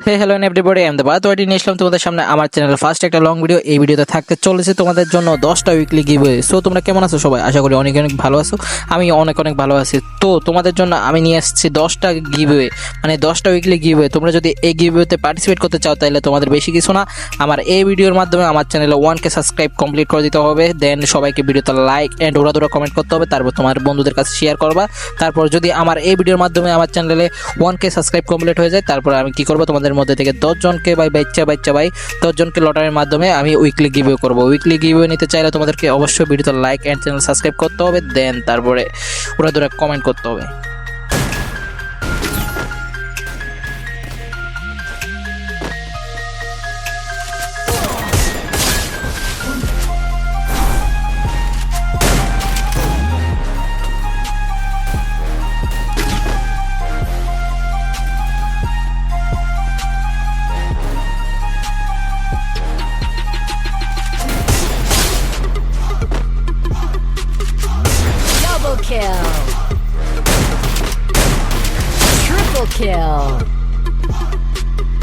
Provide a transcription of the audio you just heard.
Hey hello everybody, I am the বাত ওয়াইটি নিয়ে আসলাম তোমাদের সামনে আমার চ্যানেলের ফার্স্ট একটা লং ভিডিও। এই ভিডিওতে থাকতে চলেছে তোমাদের জন্য 10টা উইকলি গিভওয়ে। সো তোমরা কেমন আছো সবাই? আশা করি অনেক অনেক ভালো আছো। আমি অনেক অনেক ভালো আছি। তো তোমাদের জন্য আমি নিয়ে আসছি 10টা গিভওয়ে, মানে 10টা উইকলি গিভওয়ে। তোমরা যদি এই গিভওয়েতে পার্টিসিপেট করতে চাও তাহলে তোমাদের বেশি কিছু না, আমার এই ভিডিওর মাধ্যমে আমার চ্যানেলে 1K সাবস্ক্রাইব কমপ্লিট করে দিতে হবে। দেন সবাইকে ভিডিওতে লাইক অ্যান্ড ওরা কমেন্ট করতে হবে। তারপর তোমার বন্ধুদের কাছে শেয়ার করবা। তারপর যদি আমার এই ভিডিওর মাধ্যমে আমার চ্যানেলে 1K সাবস্ক্রাইব কমপ্লিট হয়ে যায়, তারপর আমি কি করবো, তোমাদের মধ্যে থেকে 10 জনকে বাচ্চা 10 জনকে লটারির মাধ্যমে আমি উইকলি গিভওয়ে করবো। উইকলি গিভওয়ে নিতে চাইলে তোমাদেরকে অবশ্যই ভিডিওতে লাইক অ্যান্ড চ্যানেল সাবস্ক্রাইব করতে হবে। দেন তারপরে ওরা কমেন্ট করতে হবে। Double kill! Triple kill!